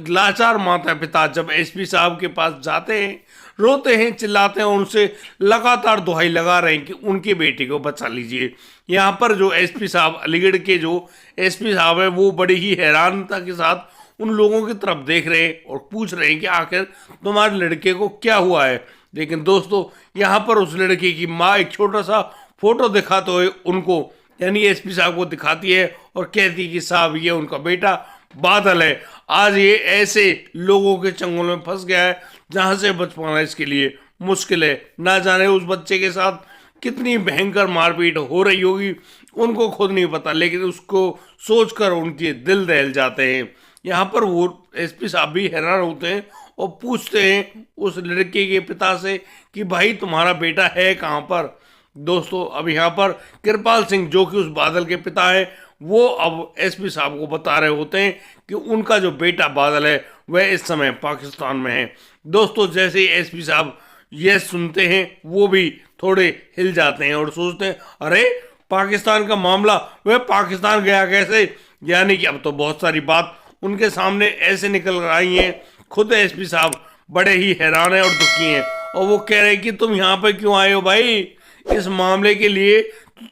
लाचार माता पिता जब एसपी साहब के पास जाते हैं, रोते हैं, चिल्लाते हैं, उनसे लगातार दुहाई लगा रहे हैं कि उनके बेटे को बचा लीजिए। यहाँ पर जो एसपी साहब, अलीगढ़ के जो एसपी साहब हैं, वो बड़ी ही हैरानता के साथ उन लोगों की तरफ देख रहे हैं और पूछ रहे हैं कि आखिर तुम्हारे लड़के को क्या हुआ है। लेकिन दोस्तों, यहाँ पर उस लड़के की माँ एक छोटा सा फोटो दिखाते हुए उनको, यानी एसपी साहब को दिखाती है और कहती है कि साहब, ये उनका बेटा बादल है। आज ये ऐसे लोगों के चंगुल में फंस गया है जहां से बच पाना इसके लिए मुश्किल है। ना जाने उस बच्चे के साथ कितनी भयंकर मारपीट हो रही होगी, उनको खुद नहीं पता, लेकिन उसको सोचकर उनके दिल दहल जाते हैं। यहाँ पर वो एसपी साहब भी हैरान होते हैं और पूछते हैं उस लड़के के पिता से कि भाई, तुम्हारा बेटा है कहाँ पर। दोस्तों, अब यहाँ पर कृपाल सिंह, जो कि उस बादल के पिता है, वो अब एसपी साहब को बता रहे होते हैं कि उनका जो बेटा बादल है वह इस समय पाकिस्तान में है। दोस्तों, जैसे ही एसपी साहब ये सुनते हैं, वो भी थोड़े हिल जाते हैं और सोचते हैं, अरे पाकिस्तान का मामला, वह पाकिस्तान गया कैसे। यानी कि अब तो बहुत सारी बात उनके सामने ऐसे निकल आई है। खुद एसपी साहब बड़े ही हैरान हैं और दुखी हैं और वो कह रहे हैं कि तुम यहाँ पर क्यों आए हो भाई, इस मामले के लिए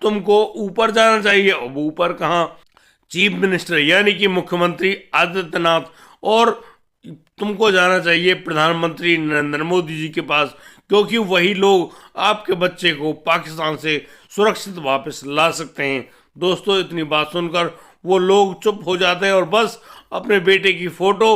तुमको ऊपर जाना चाहिए। अब ऊपर कहाँ, चीफ मिनिस्टर यानी कि मुख्यमंत्री आदित्यनाथ, और तुमको जाना चाहिए प्रधानमंत्री नरेंद्र मोदी जी के पास, क्योंकि वही लोग आपके बच्चे को पाकिस्तान से सुरक्षित वापस ला सकते हैं। दोस्तों, इतनी बात सुनकर वो लोग चुप हो जाते हैं और बस अपने बेटे की फोटो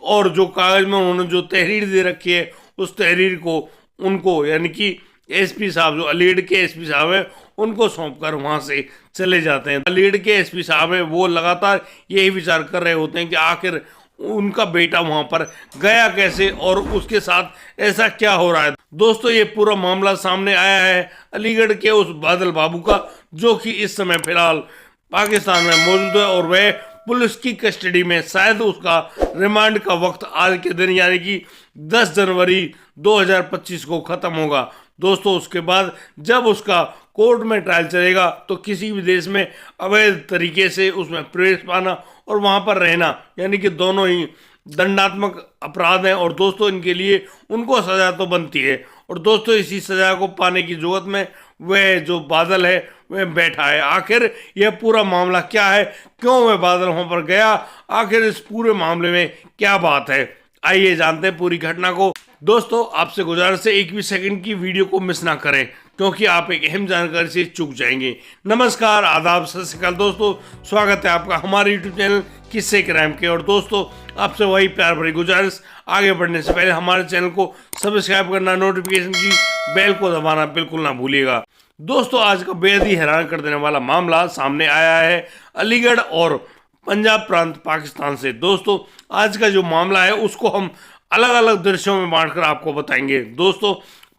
और जो कागज में उन्होंने जो तहरीर दे रखी है, उस तहरीर को उनको, यानी कि एसपी साहब, जो अलीगढ़ के एसपी साहब हैं, उनको सौंपकर वहां से चले जाते हैं। अलीगढ़ के एसपी साहब हैं, वो लगातार यही विचार कर रहे होते हैं कि आखिर उनका बेटा वहां पर गया कैसे और उसके साथ ऐसा क्या हो रहा है। दोस्तों, ये पूरा मामला सामने आया है अलीगढ़ के उस बादल बाबू का, जो कि इस समय फिलहाल पाकिस्तान में मौजूद है और वह पुलिस की कस्टडी में। शायद उसका रिमांड का वक्त आज के दिन, यानी कि 10 जनवरी 2025 को खत्म होगा। दोस्तों, उसके बाद जब उसका कोर्ट में ट्रायल चलेगा, तो किसी भी देश में अवैध तरीके से उसमें प्रवेश पाना और वहां पर रहना, यानी कि दोनों ही दंडात्मक अपराध हैं और दोस्तों, इनके लिए उनको सजा तो बनती है। और दोस्तों, इसी सजा को पाने की जरूरत में वह जो बादल है वह बैठा है। आखिर यह पूरा मामला क्या है, क्यों वह बादल वहां पर गया, आखिर इस पूरे मामले में क्या बात है, आइए जानते हैं पूरी घटना को। दोस्तों, आपसे गुजारिश है, एक भी सेकंड की वीडियो को मिस ना करें, क्योंकि आप एक अहम जानकारी से चूक जाएंगे। नमस्कार, आदाब, सत श्री अकाल दोस्तों, स्वागत है आपका हमारे यूट्यूब चैनल किस्से क्राइम के। और दोस्तों, आपसे वही प्यार भरी गुजारिश, आगे बढ़ने से पहले हमारे चैनल को सब्सक्राइब करना, नोटिफिकेशन की बेल को दबाना बिल्कुल ना भूलिएगा। दोस्तों, आज का बेहद ही हैरान कर देने वाला मामला सामने आया है अलीगढ़ और पंजाब प्रांत पाकिस्तान से। दोस्तों, आज का जो मामला है उसको हम अलग अलग दृश्यों में बांटकर आपको बताएंगे। दोस्तों,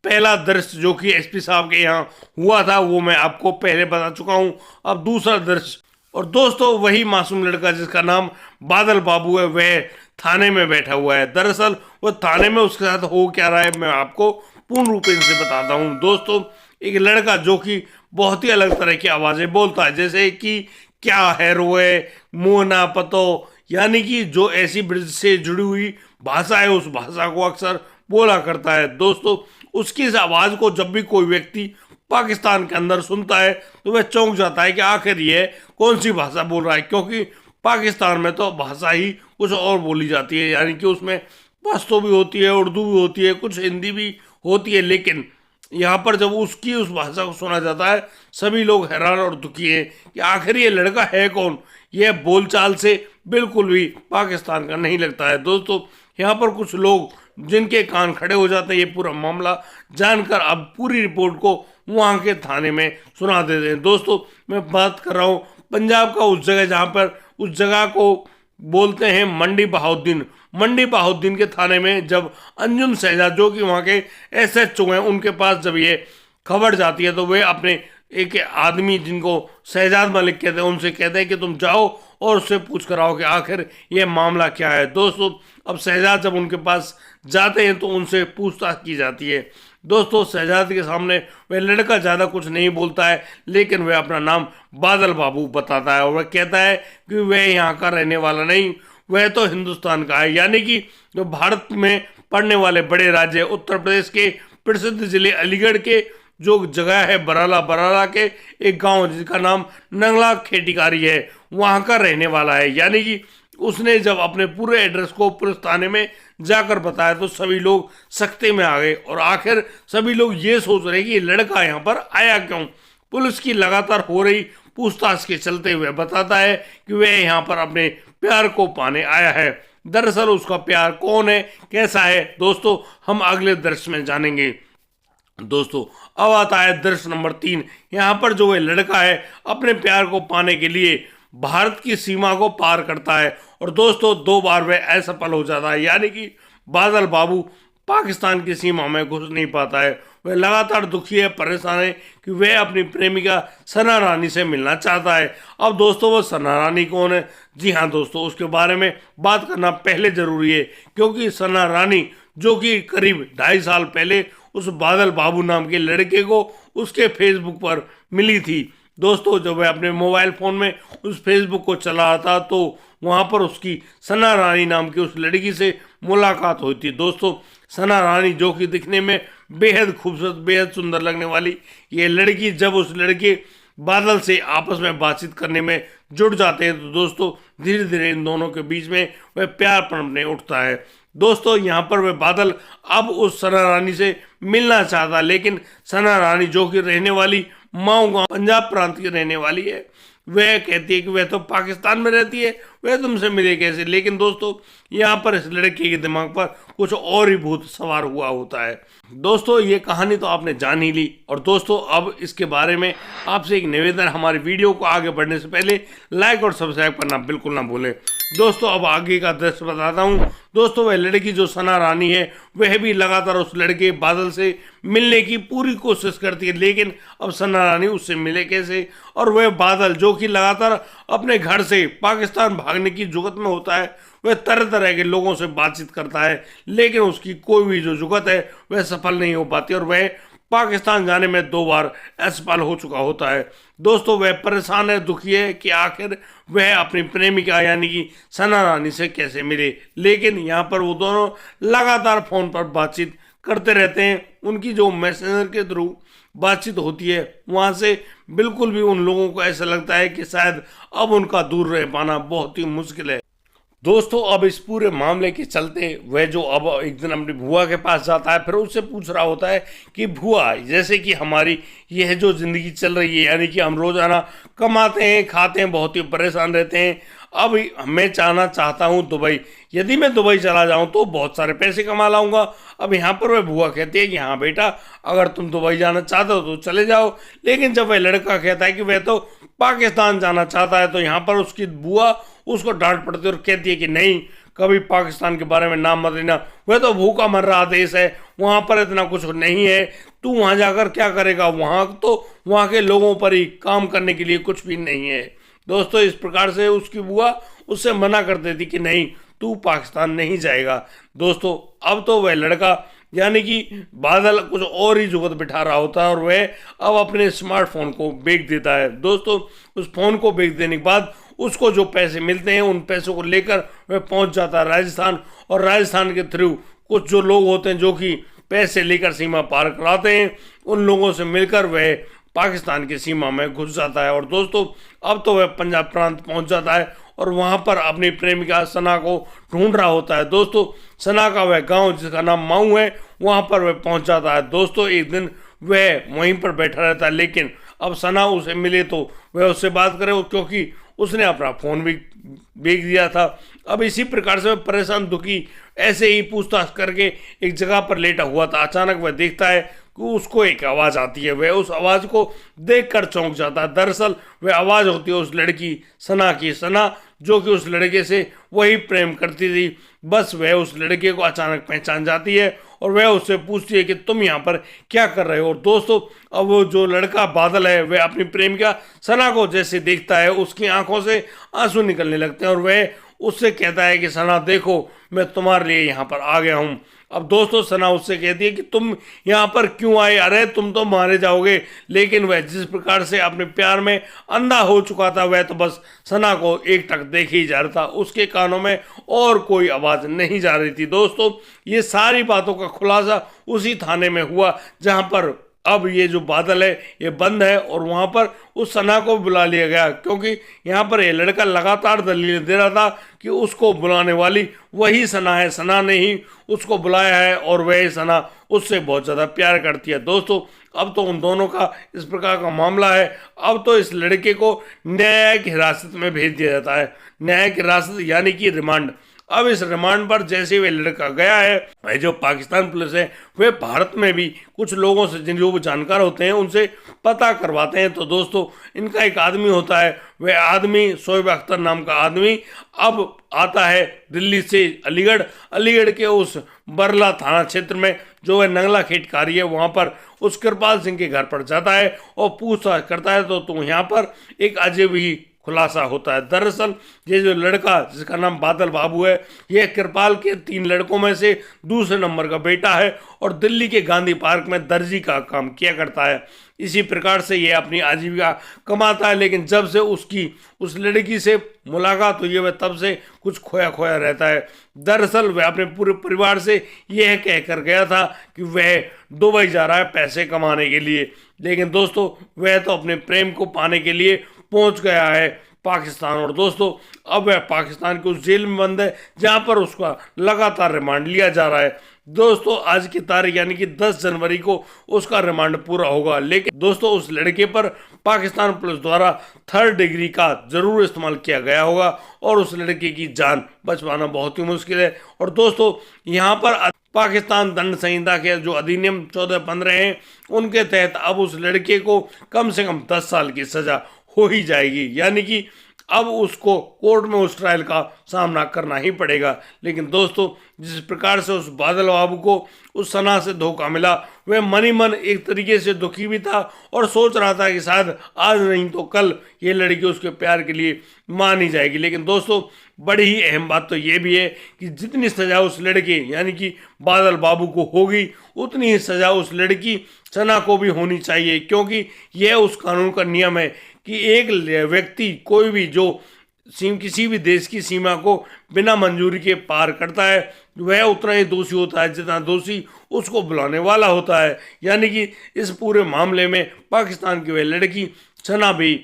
पहला दृश्य जो कि एसपी साहब के यहाँ हुआ था, वो मैं आपको पहले बता चुका हूँ। अब दूसरा दृश्य, और दोस्तों, वही मासूम लड़का जिसका नाम बादल बाबू है, वह थाने में बैठा हुआ है। दरअसल वो थाने में उसके साथ हो क्या रहा है, मैं आपको पूर्ण रूप से बताता हूँ। दोस्तों, एक लड़का जो कि बहुत ही अलग तरह की आवाज़ें बोलता है, जैसे कि क्या है रोए, मुँह ना पतो, यानी कि जो ऐसी ब्रिज से जुड़ी हुई भाषा है, उस भाषा को अक्सर बोला करता है। दोस्तों, उसकी इस आवाज़ को जब भी कोई व्यक्ति पाकिस्तान के अंदर सुनता है तो वह चौंक जाता है कि आखिर ये कौन सी भाषा बोल रहा है, क्योंकि पाकिस्तान में तो भाषा ही कुछ और बोली जाती है, यानी कि उसमें पश्तो भी होती है, उर्दू भी होती है, कुछ हिंदी भी होती है। लेकिन यहाँ पर जब उसकी उस भाषा को सुना जाता है, सभी लोग हैरान और दुखी हैं कि आखिर ये लड़का है कौन। यह बोलचाल से बिल्कुल भी पाकिस्तान का नहीं लगता है। दोस्तों, यहाँ पर कुछ लोग जिनके कान खड़े हो जाते हैं ये पूरा मामला जानकर, अब पूरी रिपोर्ट को वहाँ के थाने में सुना देते हैं। दोस्तों, मैं बात कर रहा हूँ पंजाब का उस जगह जहाँ पर उस जगह को बोलते हैं मंडी बहाउद्दीन। मंडी बहाउद्दीन के थाने में जब अंजुम शहजाद, जो कि वहाँ के SHO हैं, उनके पास जब ये खबर जाती है तो वे अपने एक आदमी जिनको शहजाद मलिक कहते हैं, उनसे कहते हैं कि तुम जाओ और उससे पूछ कर आओ कि आखिर ये मामला क्या है। दोस्तों, अब शहजाद जब उनके पास जाते हैं तो उनसे पूछताछ की जाती है। दोस्तों, शहजाद के सामने वह लड़का ज़्यादा कुछ नहीं बोलता है, लेकिन वह अपना नाम बादल बाबू बताता है और वह कहता है कि वह यहाँ का रहने वाला नहीं, वह तो हिंदुस्तान का है, यानी कि जो भारत में पड़ने वाले बड़े राज्य उत्तर प्रदेश के प्रसिद्ध जिले अलीगढ़ के जो जगह है बराला, बराला के एक गांव जिसका नाम नंगला खेटिकारी है, वहां का रहने वाला है। यानी कि उसने जब अपने पूरे एड्रेस को पुलिस थाने में जाकर बताया तो सभी लोग सख्ते में आ गए और आखिर सभी लोग ये सोच रहे कि ये लड़का यहाँ पर आया क्यों। पुलिस की लगातार हो रही पूछताछ के चलते हुए बताता है कि वह यहाँ पर अपने प्यार को पाने आया है। दरअसल उसका प्यार कौन है, कैसा है, दोस्तों हम अगले दृश्य में जानेंगे। दोस्तों अब आता है दृश्य नंबर 3। यहाँ पर जो वह लड़का है अपने प्यार को पाने के लिए भारत की सीमा को पार करता है और दोस्तों 2 बार वह असफल हो जाता है। यानी कि बादल बाबू पाकिस्तान की सीमा में घुस नहीं पाता है। वह लगातार दुखी है, परेशान है कि वह अपनी प्रेमिका सना रानी से मिलना चाहता है। अब दोस्तों वो सना रानी कौन है? जी हाँ दोस्तों, उसके बारे में बात करना पहले जरूरी है, क्योंकि सना रानी जो कि करीब 2.5 साल पहले उस बादल बाबू नाम के लड़के को उसके फेसबुक पर मिली थी। दोस्तों जब वह अपने मोबाइल फ़ोन में उस फेसबुक को चला रहा था तो वहाँ पर उसकी सना रानी नाम की उस लड़की से मुलाकात हुई थी। दोस्तों सना रानी जो कि दिखने में बेहद खूबसूरत, बेहद सुंदर लगने वाली ये लड़की जब उस लड़के बादल से आपस में बातचीत करने में जुड़ जाते हैं तो दोस्तों धीरे धीरे इन दोनों के बीच में वह प्यार पनपने उठता है। दोस्तों यहाँ पर वह बादल अब उस सना रानी से मिलना चाहता, लेकिन सना रानी जो कि रहने वाली माऊ गांव पंजाब प्रांत की रहने वाली है, वह कहती है कि वह तो पाकिस्तान में रहती है, वह तुमसे मिले कैसे। लेकिन दोस्तों यहाँ पर इस लड़के के दिमाग पर कुछ और ही भूत सवार हुआ होता है। दोस्तों ये कहानी तो आपने जान ही ली और दोस्तों अब इसके बारे में आपसे एक निवेदन, हमारी वीडियो को आगे बढ़ने से पहले लाइक और सब्सक्राइब करना बिल्कुल ना भूलें। दोस्तों अब आगे का दृश्य बताता हूँ। दोस्तों वह लड़की जो सना रानी है वह भी लगातार उस लड़के बादल से मिलने की पूरी कोशिश करती है, लेकिन अब सना रानी उससे मिले कैसे। और वह बादल जो कि लगातार अपने घर से पाकिस्तान भागने की जुगत में होता है, वह तरह तरह के लोगों से बातचीत करता है, लेकिन उसकी कोई भी जो जुगत है वह सफल नहीं हो पाती और वह पाकिस्तान जाने में 2 बार असफल हो चुका होता है। दोस्तों वह परेशान है, दुखी है कि आखिर वह अपनी प्रेमिका यानी कि सना रानी से कैसे मिले। लेकिन यहाँ पर वो दोनों लगातार फ़ोन पर बातचीत करते रहते हैं। उनकी जो मैसेंजर के थ्रू बातचीत होती है वहाँ से बिल्कुल भी उन लोगों को ऐसा लगता है कि शायद अब उनका दूर रह पाना बहुत ही मुश्किल है। दोस्तों अब इस पूरे मामले के चलते वह जो अब एक दिन अपनी बुआ के पास जाता है, फिर उससे पूछ रहा होता है कि बुआ जैसे कि हमारी यह जो ज़िंदगी चल रही है, यानी कि हम रोज़ाना कमाते हैं, खाते हैं, बहुत ही परेशान रहते हैं, अब मैं जाना चाहता हूँ दुबई। यदि मैं दुबई चला जाऊँ तो बहुत सारे पैसे कमा लाऊंगा। अब यहाँ पर वह बुआ कहती है कि हाँ बेटा, अगर तुम दुबई जाना चाहते हो तो चले जाओ। लेकिन जब वह लड़का कहता है कि वह तो पाकिस्तान जाना चाहता है तो यहाँ पर उसकी बुआ उसको डांट पड़ती है और कहती है कि नहीं, कभी पाकिस्तान के बारे में नाम मत लेना, वह तो भूखा मर रहा देश है, वहाँ पर इतना कुछ नहीं है, तू वहाँ जाकर क्या करेगा, वहाँ तो वहाँ के लोगों पर ही काम करने के लिए कुछ भी नहीं है। दोस्तों इस प्रकार से उसकी बुआ उससे मना कर देती कि नहीं, तू पाकिस्तान नहीं जाएगा। दोस्तों अब तो वह लड़का यानी कि बादल कुछ और ही जुगत बिठा रहा होता है और वह अब अपने स्मार्टफोन को बेच देता है। दोस्तों उस फोन को बेच देने के बाद उसको जो पैसे मिलते हैं उन पैसों को लेकर वह पहुंच जाता है राजस्थान, और राजस्थान के थ्रू कुछ जो लोग होते हैं जो कि पैसे लेकर सीमा पार कराते हैं, उन लोगों से मिलकर वह पाकिस्तान की सीमा में घुस जाता है। और दोस्तों अब तो वह पंजाब प्रांत पहुंच जाता है और वहां पर अपनी प्रेमिका सना को ढूंढ रहा होता है। दोस्तों सना का वह गांव जिसका नाम माऊ है, वहां पर वह पहुंच जाता है। दोस्तों एक दिन वह वहीं पर बैठा रहता है, लेकिन अब सना उसे मिले तो वह उससे बात करे, क्योंकि उसने अपना फ़ोन भी बेच दिया था। अब इसी प्रकार से वह परेशान दुखी ऐसे ही पूछताछ करके एक जगह पर लेटा हुआ था। अचानक वह देखता है कि उसको एक आवाज़ आती है। वह उस आवाज़ को देखकर चौंक जाता है। दरअसल वह आवाज़ होती है उस लड़की सना की, सना जो कि उस लड़के से वही प्रेम करती थी। बस वह उस लड़के को अचानक पहचान जाती है और वह उससे पूछती है कि तुम यहाँ पर क्या कर रहे हो। और दोस्तों अब वो जो लड़का बादल है वह अपनी प्रेमिका सना को जैसे देखता है उसकी आंखों से आंसू निकलने लगते हैं और वह उससे कहता है कि सना देखो, मैं तुम्हारे लिए यहाँ पर आ गया हूँ। अब दोस्तों सना उससे कहती है कि तुम यहाँ पर क्यों आए, अरे तुम तो मारे जाओगे। लेकिन वह जिस प्रकार से अपने प्यार में अंधा हो चुका था, वह तो बस सना को एकटक देख ही जा रहा था, उसके कानों में और कोई आवाज़ नहीं जा रही थी। दोस्तों ये सारी बातों का खुलासा उसी थाने में हुआ जहाँ पर अब ये जो बादल है ये बंद है, और वहाँ पर उस सना को बुला लिया गया, क्योंकि यहाँ पर ये लड़का लगातार दलील दे रहा था कि उसको बुलाने वाली वही सना है, सना ने ही उसको बुलाया है और वही सना उससे बहुत ज़्यादा प्यार करती है। दोस्तों अब तो उन दोनों का इस प्रकार का मामला है, अब तो इस लड़के को न्यायिक हिरासत में भेज दिया जाता है। न्यायिक हिरासत यानी कि रिमांड। अब इस रिमांड पर जैसे वे लड़का गया है, वह जो पाकिस्तान पुलिस है वे भारत में भी कुछ लोगों से जिन जो जानकार होते हैं उनसे पता करवाते हैं। तो दोस्तों इनका एक आदमी होता है, वह आदमी शोएब अख्तर नाम का आदमी अब आता है दिल्ली से अलीगढ़। अलीगढ़ के उस बरला थाना क्षेत्र में जो है नंगला खेटकारी है, वहाँ पर उस कृपाल सिंह के घर पर जाता है और पूछताछ करता है। तो यहाँ पर एक अजब ही खुलासा होता है। दरअसल ये जो लड़का जिसका नाम बादल बाबू है, यह कृपाल के 3 लड़कों में से दूसरे नंबर का बेटा है और दिल्ली के गांधी पार्क में दर्जी का काम किया करता है। इसी प्रकार से ये अपनी आजीविका कमाता है। लेकिन जब से उसकी उस लड़की से मुलाकात हुई है, वह तब से कुछ खोया खोया रहता है। दरअसल वह अपने पूरे परिवार से यह कह कर गया था कि वह दुबई जा रहा है पैसे कमाने के लिए, लेकिन दोस्तों वह तो अपने प्रेम को पाने के लिए पहुंच गया है पाकिस्तान। और दोस्तों अब वह पाकिस्तान की उस जेल में बंद है जहां पर उसका लगातार रिमांड लिया जा रहा है। दोस्तों आज की तारीख यानी कि 10 जनवरी को उसका रिमांड पूरा होगा। लेकिन दोस्तों उस लड़के पर पाकिस्तान पुलिस द्वारा 3rd डिग्री का जरूर इस्तेमाल किया गया होगा और उस लड़के की जान बचवाना बहुत ही मुश्किल है। और दोस्तों यहाँ पर पाकिस्तान दंड संहिता के जो अधिनियम 1415 हैं उनके तहत अब उस लड़के को कम से कम 10 साल की सजा हो ही जाएगी, यानी कि अब उसको कोर्ट में उस ट्रायल का सामना करना ही पड़ेगा। लेकिन दोस्तों जिस प्रकार से उस बादल बाबू को उस सना से धोखा मिला, वह मन ही मन एक तरीके से दुखी भी था और सोच रहा था कि शायद आज नहीं तो कल ये लड़की उसके प्यार के लिए मान ही जाएगी। लेकिन दोस्तों बड़ी ही अहम बात तो ये भी है कि जितनी सजा उस लड़के यानी कि बादल बाबू को होगी, उतनी ही सजा उस लड़की सना को भी होनी चाहिए, क्योंकि यह उस कानून का नियम है कि एक व्यक्ति कोई भी जो किसी भी देश की सीमा को बिना मंजूरी के पार करता है वह उतना ही दोषी होता है जितना दोषी उसको बुलाने वाला होता है। यानी कि इस पूरे मामले में पाकिस्तान की वह लड़की सना भी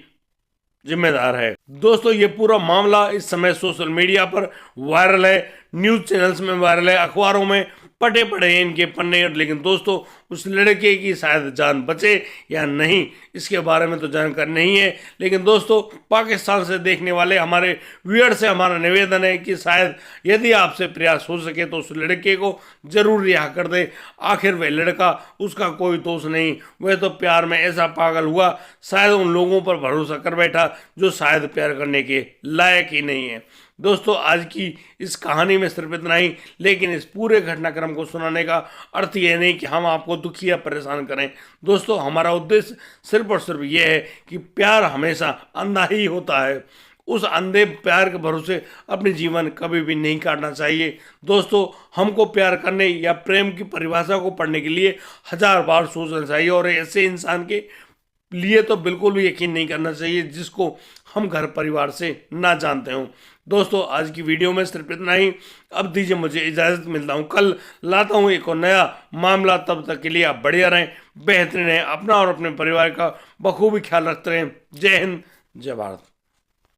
जिम्मेदार है। दोस्तों ये पूरा मामला इस समय सोशल मीडिया पर वायरल है, न्यूज़ चैनल्स में वायरल है, अखबारों में पटे पड़े हैं इनके पन्ने। लेकिन दोस्तों उस लड़के की शायद जान बचे या नहीं इसके बारे में तो जानकारी नहीं है। लेकिन दोस्तों पाकिस्तान से देखने वाले हमारे व्यूअर से हमारा निवेदन है कि शायद यदि आपसे प्रयास हो सके तो उस लड़के को जरूर रिहा कर दे। आखिर वह लड़का, उसका कोई दोष नहीं, वह तो प्यार में ऐसा पागल हुआ, शायद उन लोगों पर भरोसा कर बैठा जो शायद प्यार करने के लायक ही नहीं है। दोस्तों आज की इस कहानी में सिर्फ इतना ही, लेकिन इस पूरे घटनाक्रम को सुनाने का अर्थ ये नहीं कि हम आपको दुखी या परेशान करें। दोस्तों हमारा उद्देश्य सिर्फ और सिर्फ ये है कि प्यार हमेशा अंधा ही होता है, उस अंधे प्यार के भरोसे अपने जीवन कभी भी नहीं काटना चाहिए। दोस्तों हमको प्यार करने या प्रेम की परिभाषा को पढ़ने के लिए 1000 बार सोचना चाहिए और ऐसे इंसान के लिए तो बिल्कुल भी यकीन नहीं करना चाहिए जिसको हम घर परिवार से ना जानते हों। दोस्तों आज की वीडियो में सिर्फ इतना ही, अब दीजिए मुझे इजाज़त, मिलता हूँ कल, लाता हूँ एक और नया मामला। तब तक के लिए आप बढ़िया रहें, बेहतरीन रहें, अपना और अपने परिवार का बखूबी ख्याल रखते रहें। जय हिंद, जय भारत।